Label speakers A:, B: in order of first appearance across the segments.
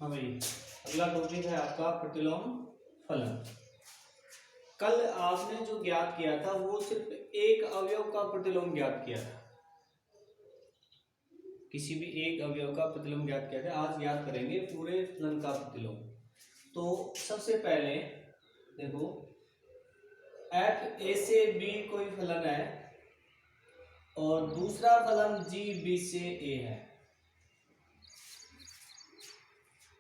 A: हाँ भाई, अगला टॉपिक है आपका प्रतिलोम फलन। कल आपने जो ज्ञात किया था वो सिर्फ एक अवयव का प्रतिलोम ज्ञात किया था, किसी भी एक अवयव का प्रतिलोम ज्ञात किया था। आज ज्ञात करेंगे पूरे फलन का प्रतिलोम। तो सबसे पहले देखो, एफ ए से बी कोई फलन है और दूसरा फलन जी बी से ए है।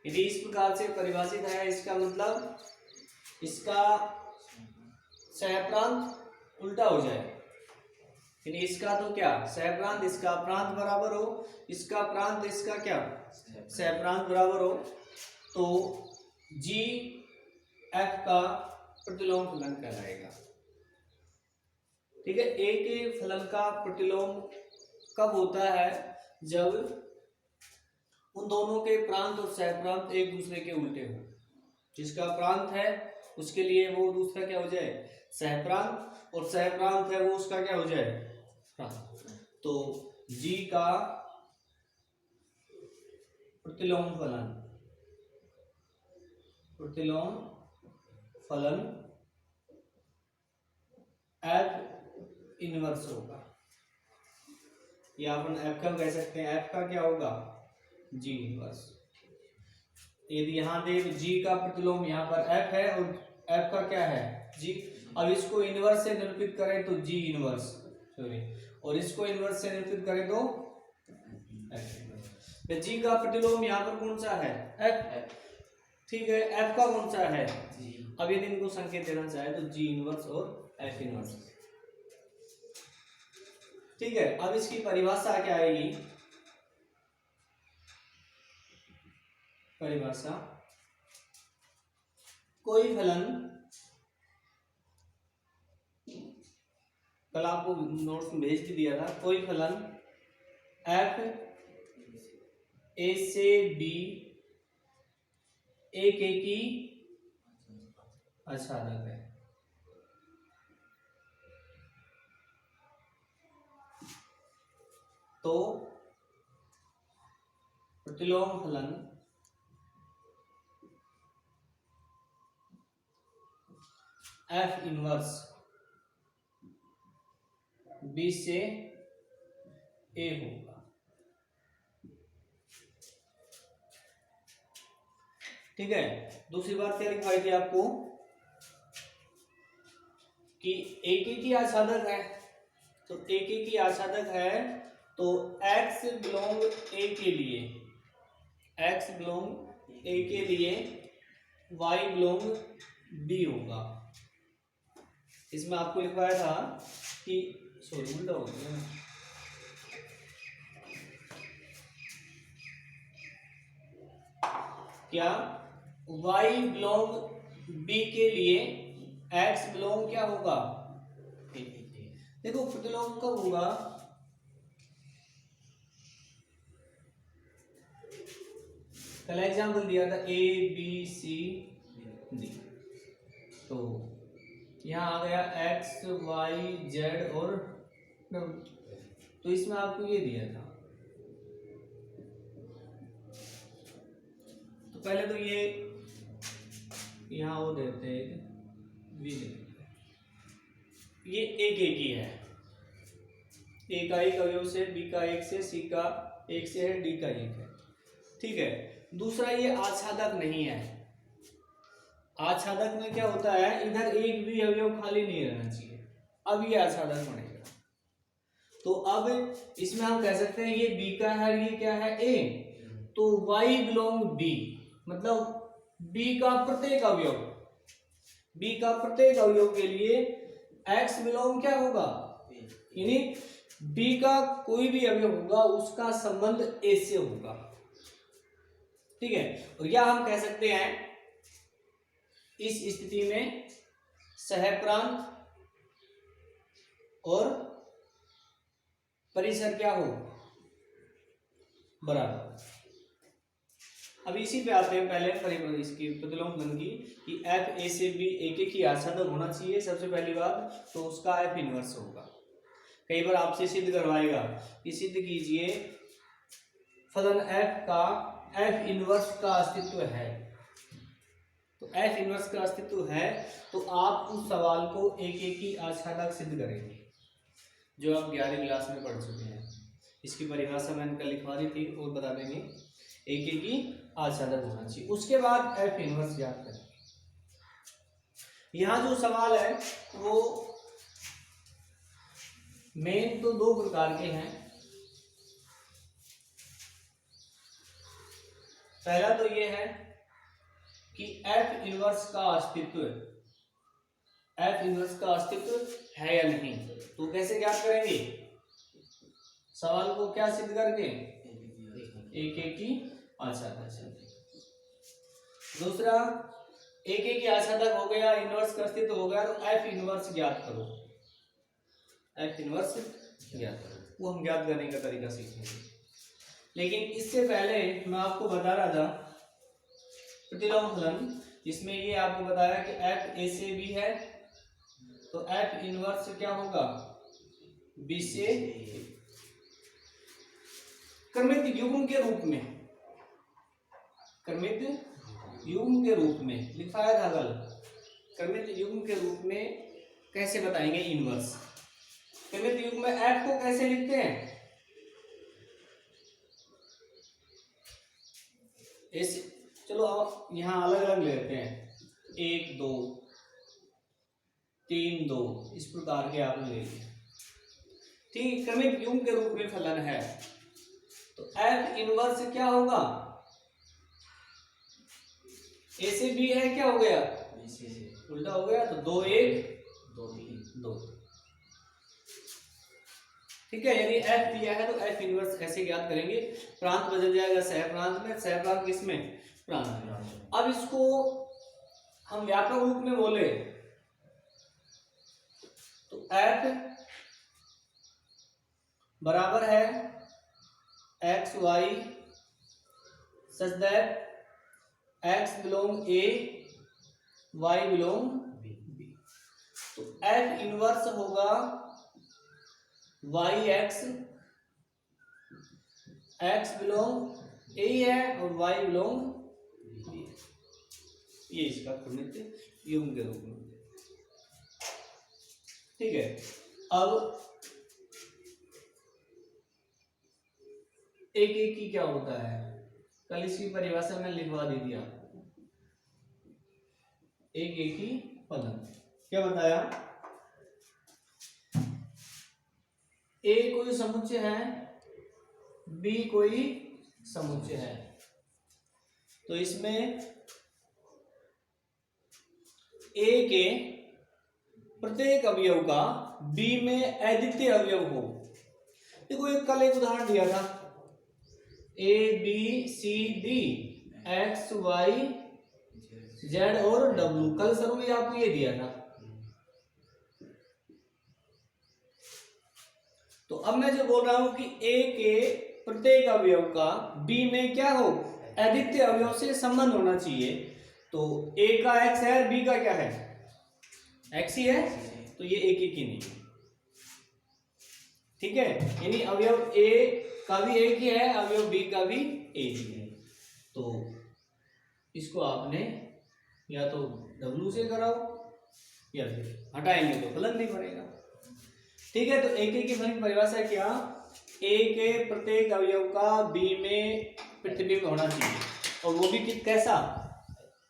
A: यदि इस प्रकार से परिभाषित है, इसका मतलब इसका सहप्रांत उल्टा हो जाए, यानी इसका तो क्या सहप्रांत इसका प्रांत बराबर हो, इसका प्रांत इसका क्या सहप्रांत बराबर हो, तो जी एफ का प्रतिलोम फलन कहलाएगा। ठीक है, एक फलन का प्रतिलोम कब होता है? जब उन दोनों के प्रांत और सहप्रांत एक दूसरे के उल्टे हो। जिसका प्रांत है उसके लिए वो दूसरा क्या हो जाए सहप्रांत, और सहप्रांत है वो उसका क्या हो जाए प्रांत। तो जी का प्रतिलोम फलन एफ इनवर्स होगा, या अपन एफ का कह सकते हैं, एफ का क्या होगा जी इनवर्स। यदि यहाँ देख जी का प्रतिलोम यहाँ पर एफ है और एफ का क्या है जी। अब इसको इनवर्स से निरूपित करें तो जी इनवर्स, सॉरी, और इसको इनवर्स से निरूपित करें तो एफ इनवर्स। जी का प्रतिलोम यहाँ पर कौन सा है एफ, ठीक है, एफ का कौन सा है जी। अब यदि इनको संकेत देना चाहे तो जी इनवर्स और एफ इनवर्स। ठीक है, अब इसकी परिभाषा क्या आएगी? परिभाषा, कोई फलन, कल आपको नोट्स में भेज भी दिया था, कोई फलन एफ ए से बी एक की आच्छादक है। तो प्रतिलोम फलन एफ इनवर्स बी से ए होगा। ठीक है, दूसरी बात क्या लिखवाई थी आपको कि एक की आच्छादक है, तो एक की आच्छादक है तो x बिलोंग a के लिए, x बिलोंग a के लिए y बिलोंग b होगा। इसमें आपको लिखवाया था कि सॉरी उल्टा हो गया, क्या y बिलोंग b के लिए x बिलोंग क्या होगा a के लिए। देखो प्रतिलोम कब होगा? कल एग्जाम्पल दिया था ए बी सी डी, तो यहाँ आ गया एक्स वाई जेड और तो इसमें आपको ये दिया था, तो पहले तो ये यहाँ वो देते हैं वी देते, ये एक ही है, ए का एक अवयव से, बी का एक से, सी का एक से है, डी का एक है। ठीक है, दूसरा ये आच्छादक नहीं है। आच्छादक में क्या होता है, इधर एक भी अवयव खाली नहीं रहना चाहिए, अब ये आच्छादक बनेगा। तो अब इसमें हम कह सकते हैं ये बी का है और ये क्या है ए, तो y बिलोंग बी, मतलब b का प्रत्येक अवयव, b का प्रत्येक अवयव के लिए x बिलोंग क्या होगा, यानी b का कोई भी अवयव होगा उसका संबंध a से होगा। ठीक है, और या हम कह सकते हैं इस स्थिति में सहप्रांत और परिसर क्या हो बराबर। अब इसी पे आते हैं पहले इसकी प्रतिलोम फलन की कि एफ ए से बी एक ही आच्छादक होना चाहिए सबसे पहली बात, तो उसका एफ इनवर्स होगा। कई बार आपसे सिद्ध करवाएगा कि सिद्ध कीजिए फलन एफ का एफ इनवर्स का अस्तित्व है, तो एफ इनवर्स का अस्तित्व है, तो आप उस सवाल को एक एक ही आच्छादक सिद्ध करेंगे, जो आप 11वीं क्लास में पढ़ चुके हैं। इसकी परिभाषा मैंने कल लिखवा दी थी और बता देंगे, एक एक ही आच्छादक होना चाहिए। उसके बाद एफ इनवर्स ज्ञात करें। यहाँ जो सवाल है वो मेन तो दो प्रकार के हैं। पहला तो ये है कि एफ इनवर्स का अस्तित्व, एफ इनवर्स का अस्तित्व है या नहीं, तो कैसे ज्ञात करेंगे? सवाल को क्या सिद्ध करके, एक एक ही आच्छादक। दूसरा, एक एक ही आच्छादक हो गया, इनवर्स का अस्तित्व हो गया, तो एफ इनवर्स ज्ञात करो, एफ इनवर्स ज्ञात करो। वो हम ज्ञात करने का तरीका सीखेंगे। लेकिन इससे पहले मैं आपको बता रहा था प्रतिलोम फलन, जिसमें ये आपको बताया कि एफ ए से बी है, तो एफ इनवर्स क्या होगा, बी से ए। क्रमित युग्म के रूप में, क्रमित युग्म के रूप में लिखाया था कल। क्रमित युग्म के रूप में कैसे बताएंगे इनवर्स? क्रमित युग्म में एफ को कैसे लिखते हैं? ऐसे, चलो आप यहाँ अलग अलग लेते हैं, 1 2 3 2, इस प्रकार के आपने ले लिया। ठीक, क्रमित युग्म के रूप में फलन है, तो एफ इनवर्स क्या होगा, ए से बी है, क्या हो गया, उल्टा हो गया, तो 2 1 2 3 2। ठीक है, यदि एफ दिया है तो एफ इनवर्स ऐसे ज्ञात करेंगे। प्रांत बदल जाएगा सह प्रांत में, सह प्रांत किसमें, प्रांत में। अब इसको हम व्यापक रूप में बोले तो एफ बराबर है X Y such that X belong A Y belong B. तो एफ इनवर्स होगा Y X, X belong A है और वाई बिलोंग बी। ये इसका क्रमित युग्म के रूप में। ठीक है, अब एक एक की क्या होता है, कल इसकी परिभाषा में लिखवा दी थी आपको। एक एक ही फलन क्या बताया, ए कोई समुच्चय है, बी कोई समुच्चय है, तो इसमें ए के प्रत्येक अवयव का बी में अद्वितीय अवयव हो। देखो एक कल एक उदाहरण दिया था, A B C D X Y Z और डब्ल्यू, कल सर में आपको ये दिया था। तो अब मैं जो बोल रहा हूं कि ए के प्रत्येक अवयव का बी में क्या हो, अद्वितीय अवयव से संबंध होना चाहिए। तो ए का एक्स है, बी का क्या है, एक्स ही है, तो ये एक ही नहीं है। ठीक है, यानी अवयव ए का भी एक ही है, अवयव बी का भी एक ही है। तो इसको आपने या तो डब्ल्यू से कराओ या फिर हटाएंगे तो फलन नहीं बनेगा। ठीक है, तो एक एक की फलन की परिभाषा क्या, ए के प्रत्येक अवयव का बी में प्रतिबिंब होना चाहिए, और वो भी कैसा,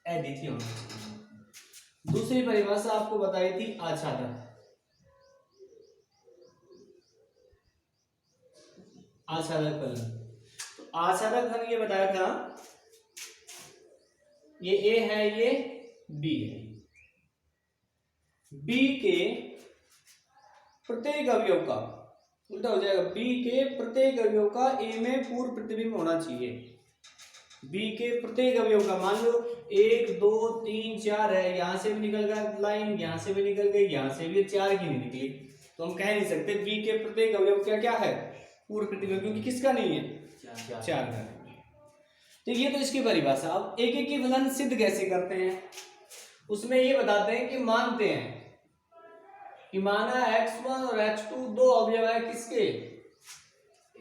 A: अद्वितीय होना चाहिए। दूसरी परिभाषा आपको बताई थी आच्छादक। आच्छादक फलन, तो आच्छादक फलन ये बताया था, ये ए है, ये बी है, बी के प्रत्येक अवयव का, उल्टा हो जाएगा, बी के प्रत्येक अवयव का ए में पूर्व प्रतिबिंब होना चाहिए। बी के प्रत्येक अवयव का, मान लो 1 2 3 4 है, यहां से भी निकल गया लाइन, यहां से भी निकल गई, यहां से भी 4 की नहीं निकली, तो हम कह नहीं सकते बी के प्रत्येक अवयव क्या क्या है, पूर्व प्रतिबिंब, क्योंकि किसका नहीं है, 4 का। तो ये तो इसकी परिभाषा। अब एक एक की फलन सिद्ध कैसे करते हैं, उसमें ये बताते हैं कि मानते हैं कि माना x1 और x2 दो अवयव है किसके,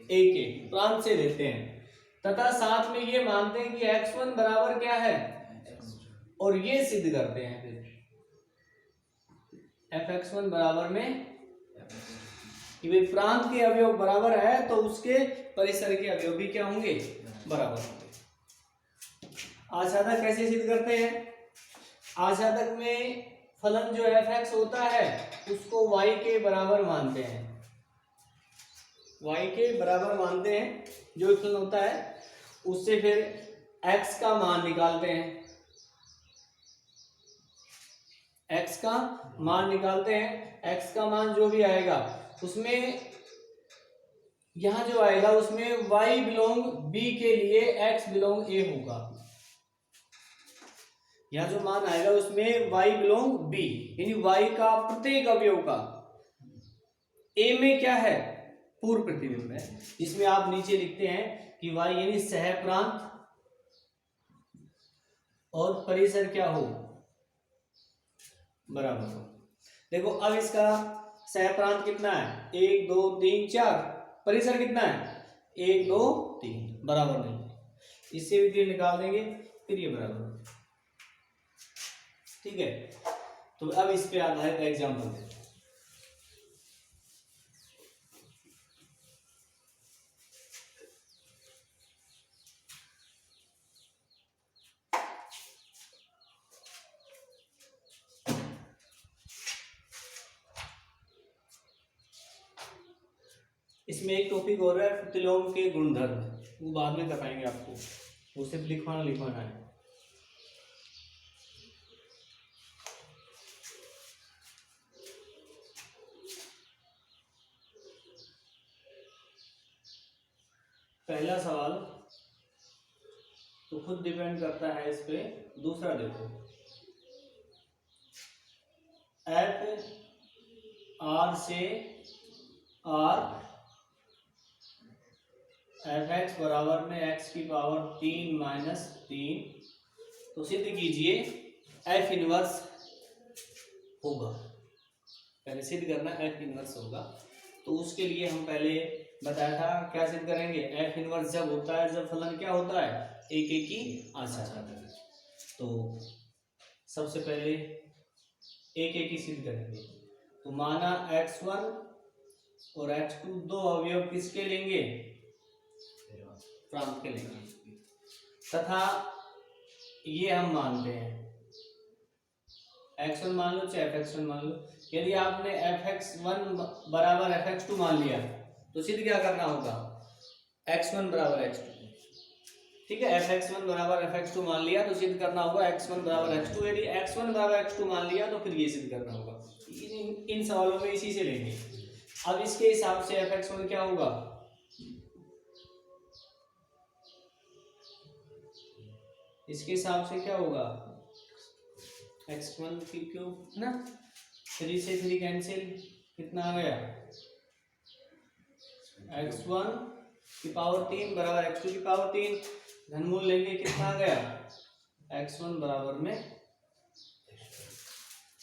A: ए के, प्रांत से लेते हैं, तथा साथ में ये मानते हैं कि x1 बराबर क्या है, और ये सिद्ध करते हैं फिर fx1 बराबर में कि भाई प्रांत के अवयव बराबर है तो उसके परिसर के अवयव भी क्या होंगे, बराबर होंगे। आच्छादक कैसे सिद्ध करते हैं, आच्छादक में फलन जो fx होता है उसको y के बराबर मानते हैं, y के बराबर मानते हैं जो फलन होता है, उससे फिर x का मान निकालते हैं, x का मान निकालते हैं। x का मान जो भी आएगा उसमें यहां जो आएगा उसमें y बिलोंग b के लिए x बिलोंग a होगा। यहां जो मान आएगा उसमें y बिलोंग b, यानी y का प्रत्येक अवयव का a में क्या है, पूर्व प्रतिबिंब है, जिसमें आप नीचे लिखते हैं कि y यानी सह प्रांत और परिसर क्या हो, बराबर हो। देखो अब इसका सह प्रांत कितना है, 1 2 3 4, परिसर कितना है 1 2 3, बराबर नहीं, इससे भी 3 निकाल देंगे फिर ये बराबर, ठीक है। तो अब इस पे आधारित एग्जाम्पल देते हैं। इसमें एक टॉपिक हो रहा है प्रतिलोम के गुणधर्म, वो बाद में बताएंगे आपको, वो सिर्फ लिखवाना है। पहला सवाल तो खुद डिपेंड करता है इस पे, दूसरा देखो f r से r fx बराबर में x की पावर 3 माइनस 3, तो सिद्ध कीजिए f इनवर्स होगा, पहले सिद्ध करना f इनवर्स होगा। तो उसके लिए हम पहले बताया था क्या सिद्ध करेंगे, f इनवर्स जब होता है जब फलन क्या होता है, एक एक की आच्छादक। तो सबसे पहले एक एक ही सिद्ध करेंगे, तो माना x1 और x2 दो अवयव किसके लेंगे, प्रांत के लेंगे, तथा ये हम मानते हैं x1 मान लो चाहे fx1 मान लो, यदि आपने fx1 बराबर fx2 मान लिया तो सिद्ध क्या करना होगा, x1 बराबर x2, ठीक है। fx1 बराबर fx2 मान लिया तो सिद्ध करना होगा x1 बराबर x2, यदि x1 बराबर x2 मान लिया तो फिर ये सिद्ध करना होगा। इन सवालों में इसी से लेंगे। अब इसके हिसाब से fx1 क्या होगा, इसके हिसाब से क्या होगा, x1 की क्यूब ना, 3 से 3 कैंसिल, कितना आ गया x1 की पावर 3 बराबर x2 की पावर 3, घनमूल लेंगे कितना आ गया x1 बराबर में,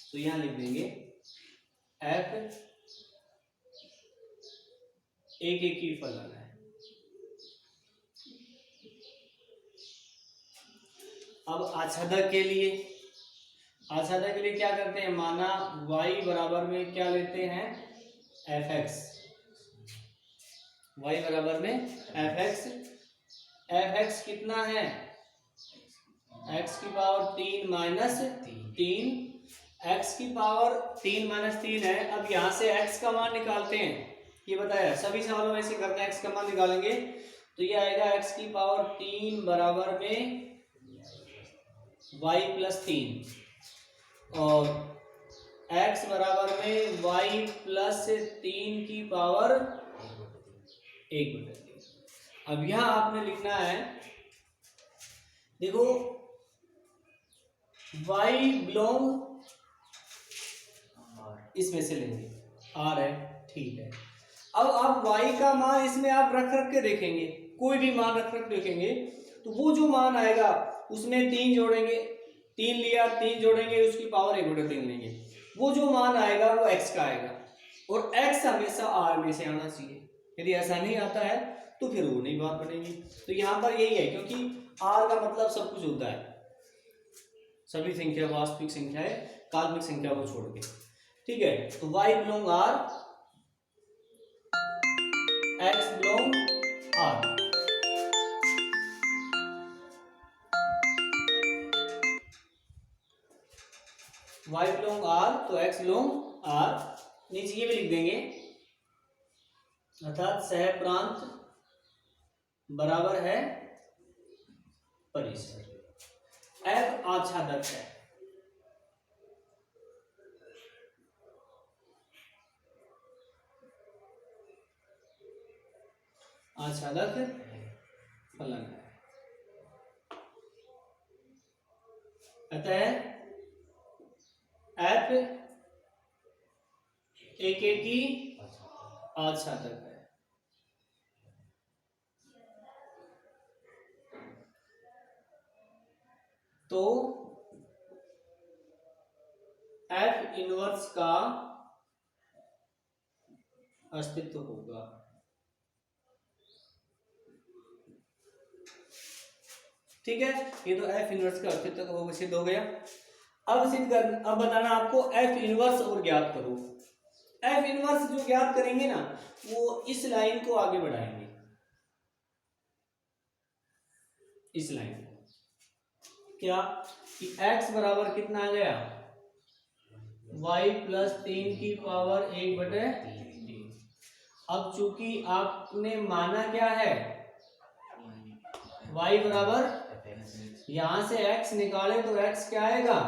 A: तो यहां लिख देंगे f एक एक ही फलन है। अब आच्छादक के लिए क्या करते हैं, माना y बराबर में क्या लेते हैं fx, y बराबर में fx कितना है x की पावर 3 माइनस 3, x की पावर 3 माइनस 3 है। अब यहां से x का मान निकालते हैं, ये बताया सभी सवालों में से करते हैं, x का मान निकालेंगे तो ये आएगा x की पावर 3 बराबर में y प्लस 3 और x बराबर में y प्लस 3 की पावर 1/3। अब यहां आपने लिखना है, देखो y बिलोंग इसमें से लेंगे, r है, ठीक है। अब आप y का मान इसमें आप रख के देखेंगे, कोई भी मान रख देखेंगे तो वो जो मान आएगा उसमें 3 जोड़ेंगे, 3 लिया 3 जोड़ेंगे उसकी पावर 1/3 लेंगे, वो जो मान आएगा वो x का आएगा, और x हमेशा r में से आना चाहिए। यदि ऐसा नहीं आता है तो फिर वो नहीं बात बनेगी। तो यहाँ पर यही है, क्योंकि आर का मतलब सब कुछ होता है, सभी संख्या वास्तविक संख्या है, काल्पनिक संख्या को छोड़ के, ठीक है। तो y belong R, x belong R. y belong R तो x बिलोंग आर, नीचे ये भी लिख देंगे, अर्थात सह प्रांत बराबर है परिसर। f आच्छादक है, आच्छादक फलन है, अतः f एक की आच्छादक है। तो f इनवर्स का अस्तित्व होगा। ठीक है, ये तो f इनवर्स का अस्तित्व का वो सिद्ध हो गया। अब बताना आपको f इनवर्स और ज्ञात करो। f इनवर्स जो ज्ञात करेंगे ना, वो इस लाइन को आगे बढ़ाएंगे, इस लाइन को, क्या कि x बराबर कितना आ गया, y प्लस 3 की पावर 1/3। अब चूंकि आपने माना क्या है, y बराबर, यहां से x निकाले तो x क्या आएगा,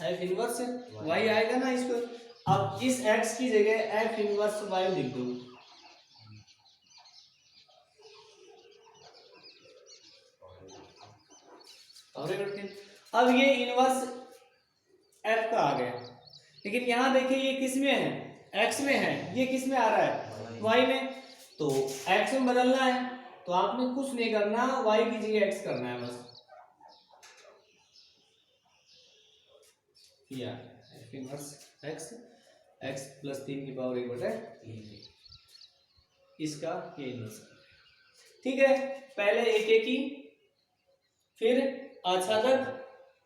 A: f इनवर्स y आएगा ना इसको। अब इस x की जगह f इनवर्स y लिख दो, अब ये इनवर्स f का आ गया। लेकिन यहां देखिए ये किस में है, x में है, ये किस में आ रहा है, y में। तो x में बदलना है तो आपने कुछ नहीं करना, y की जगह x करना है बस, या f इनवर्स x प्लस 3 की पावर 1/3, इसका ये इनवर्स, ठीक है। पहले एक की, फिर आच्छादक,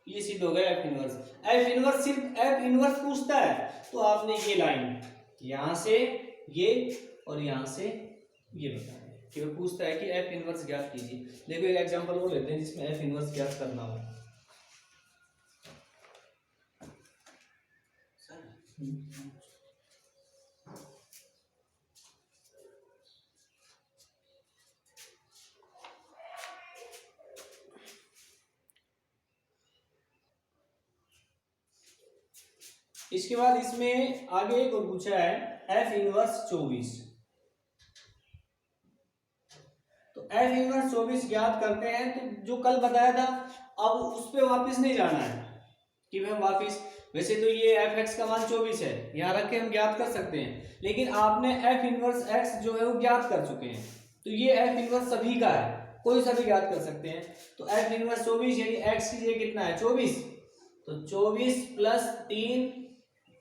A: ये सिद्ध हो गया f इनवर्स। f इनवर्स सिर्फ f इनवर्स पूछता है तो आपने ये लाइन यहां से ये और यहां से ये बताना है कि वो पूछता है कि f इनवर्स ज्ञात कीजिए। देखो एक एग्जांपल वो लेते हैं जिसमें f इनवर्स ज्ञात करना हो। इसके बाद इसमें आगे एक और पूछा है f इनवर्स 24। तो f इनवर्स 24 ज्ञात करते हैं, तो जो कल बताया था अब उस पे वापस नहीं जाना है कि हम वापस, वैसे तो ये f(x) का मान 24 है, यहाँ रख के हम ज्ञात कर सकते हैं, लेकिन आपने f इनवर्स x जो है वो ज्ञात कर चुके हैं, तो ये f इनवर्स सभी का है, कोई सा भी ज्ञात कर सकते हैं। तो f इनवर्स 24 यानी x की जगह कितना है 24, तो 24 प्लस 3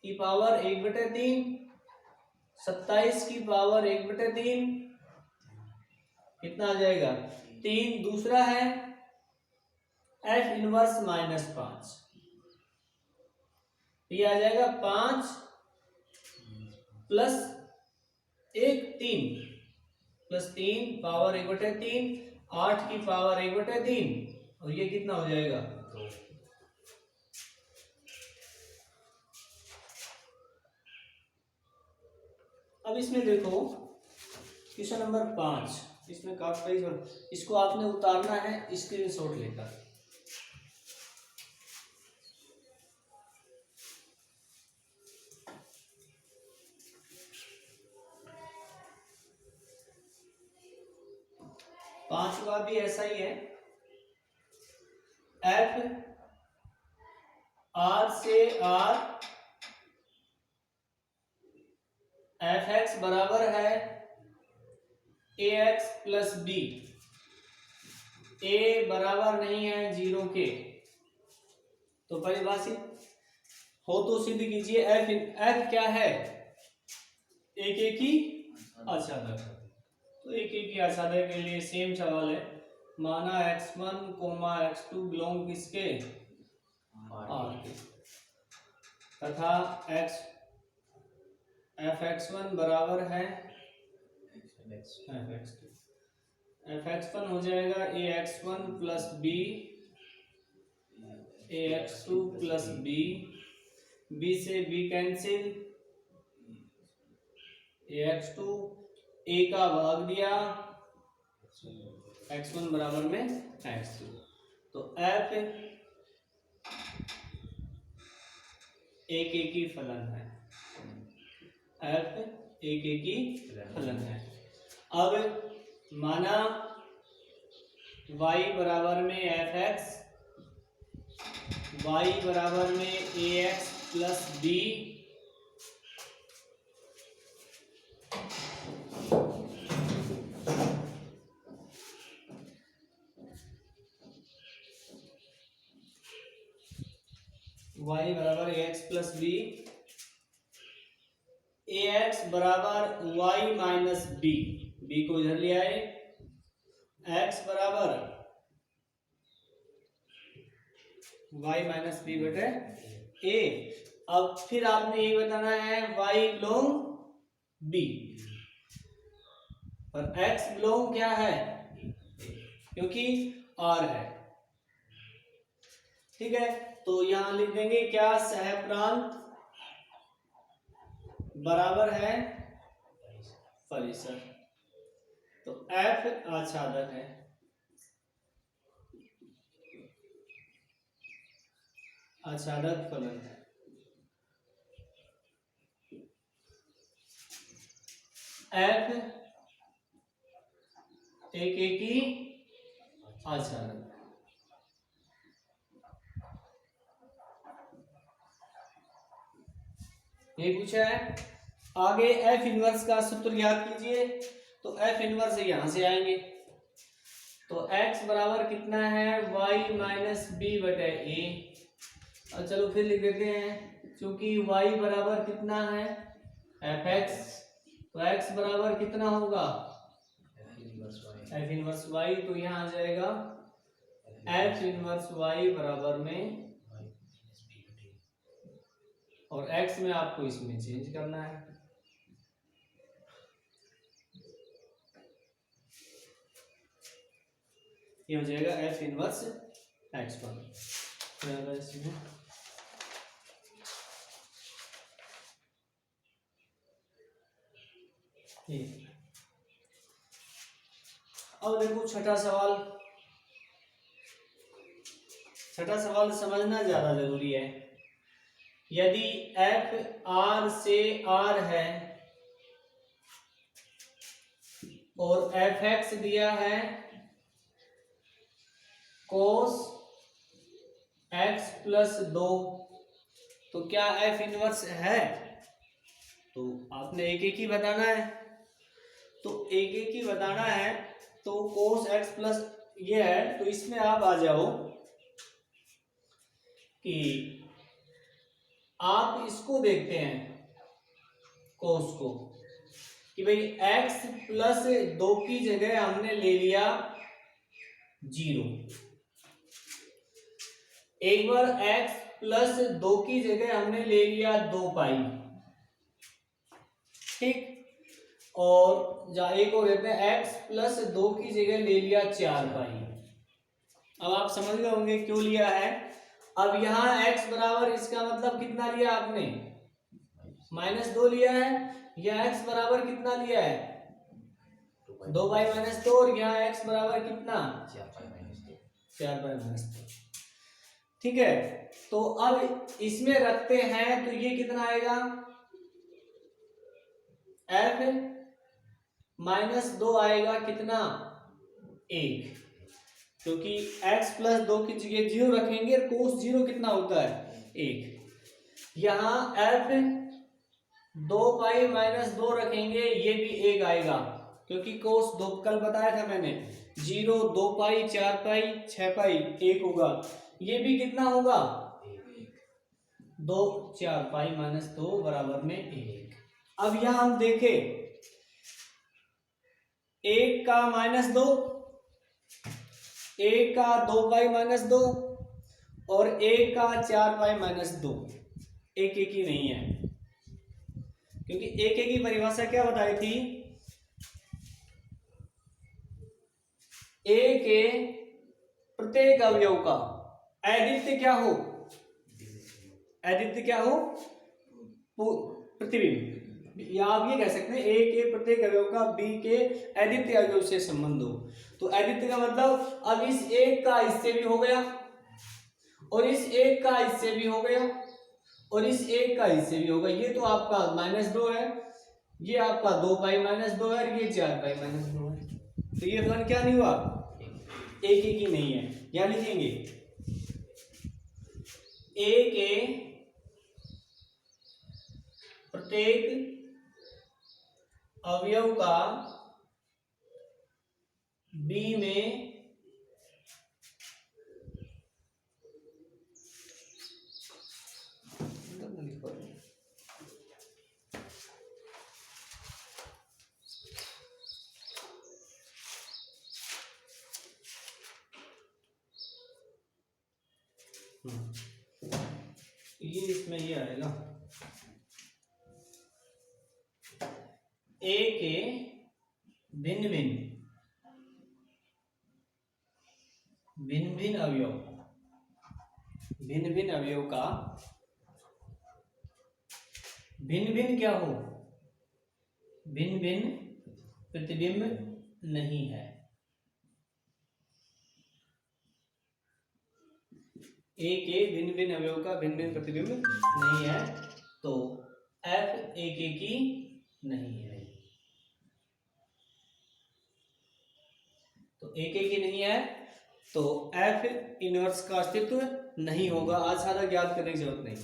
A: की पावर 1/3, 27 की पावर 1/3, कितना आ जाएगा 3। दूसरा है f इनवर्स -5, ये आ जाएगा 5 प्लस 1 3 प्लस 3 पावर 1/3, 8 की पावर 1/3, और ये कितना हो जाएगा 2। अब इसमें देखो क्वेश्चन नंबर 5, इसमें काफी, इसको आपने उतारना है स्क्रीनशॉट लेकर। पांचवा भी ऐसा ही है, f r से r f(x) बराबर है ax प्लस b, a बराबर नहीं है 0 के, तो परिभाषित हो तो सिद्ध कीजिए f क्या है, एक की आच्छादक। तो एक एक ही आच्छादक के लिए सेम सवाल है। माना x1, x2 बिलोंग किसके, R के, तथा fx1 बराबर है fx2। fx1 हो जाएगा ax1 plus b, ax2 plus b, b से b कैंसिल, ax2 a का भाग दिया, x1 बराबर में x2। तो f एक एक ही फलन है, f एक एक ही फलन है। अब माना y बराबर में fx, y बराबर में ax प्लस b, y बराबर ax प्लस b, ax बराबर y माइनस b, b को इधर ले आए, x बराबर y माइनस b बटे a। अब फिर आपने ये बताना है y बिलोंग b, और x बिलोंग क्या है, क्योंकि r है। ठीक है, तो यहां लिख देंगे क्या, सहप्रांत बराबर है परिसर। तो f आच्छादक है, आच्छादक फलन है। f एक एक ही आच्छादक। ये पूछा है। आगे f इनवर्स का सूत्र याद कीजिए। तो f इनवर्स यहां से आएंगे, तो x बराबर कितना है, y माइनस बी बटे ए। और चलो फिर लिख देते हैं, क्योंकि y बराबर कितना है fx, तो x बराबर कितना होगा f इनवर्स y। तो यहाँ आ जाएगा f इनवर्स y बराबर में, और x में आपको इसमें चेंज करना है। ये हो जाएगा f इनवर्स x1। इसमें अब देखो छठा सवाल। छठा सवाल समझना ज्यादा जरूरी है। यदि f r से r है और fx दिया है cos x प्लस 2, तो क्या f इनवर्स है? तो आपने एक एक ही बताना है। तो एक एक ही बताना है, तो cos x प्लस ये है, तो इसमें आप आ जाओ कि आप इसको देखते हैं cos को, कि भाई x प्लस 2 की जगह हमने ले लिया 0। एक बार x प्लस 2 की जगह हमने ले लिया 2 पाई, ठीक। और एक और लेते हैं x प्लस 2 की जगह ले लिया 4 पाई। अब आप समझ गए होंगे क्यों लिया है। अब यहाँ x बराबर, इसका मतलब कितना लिया आपने, -2 लिया है। यह x बराबर कितना लिया है, 2 पाई माइनस 2, और यहाँ x बराबर कितना, 4 पाई माइनस 2। ठीक है, तो अब इसमें रखते हैं, तो ये कितना आएगा, f -2 आएगा कितना, 1, क्योंकि x प्लस 2 की जगह 0 रखेंगे, cos 0 कितना होता है, 1। यहाँ f 2 पाई माइनस 2 रखेंगे, ये भी 1 आएगा, क्योंकि cos 2 कल बताया था मैंने, 0, 2 पाई, 4 पाई, 6 पाई, 1 होगा। ये भी कितना होगा, 2, 4 पाई माइनस 2 बराबर में 1। अब यहाँ हम देखें 1 का -2, 1 का 2π-2 और 1 का 4π-2 एक ही नहीं है, क्योंकि एक की परिभाषा क्या बताई थी? a के प्रत्येक अवयव का अद्वितीय क्या हो? अद्वितीय क्या हो? प्रतिबिंब। या आप ये कह सकते हैं a के प्रत्येक अवयव का b के अद्वितीय अवयव से संबंध हो। तो अद्वितीय का मतलब अब इस एक का इससे भी हो गया और इस एक का इससे भी हो गया और इस एक का इससे भी होगा। ये तो आपका -2 है, ये आपका 2π-2 है, ये 4π-2 है। तो ये फलन क्या नहीं हुआ? एक ही नहीं है। क्या लिखेंगे? a के प्रत्येक अवयव का b में ये इसमें ये आएगा a के भिन्न भिन्न अवयव का भिन्न क्या हो? भिन्न प्रतिबिंब नहीं है। a के भिन्न अवयव का भिन्न प्रतिबिंब नहीं है, तो f एक की नहीं है। तो एक ही नहीं है तो f इनवर्स का अस्तित्व नहीं होगा। आज ज्यादा ज्ञात करने की जरूरत नहीं।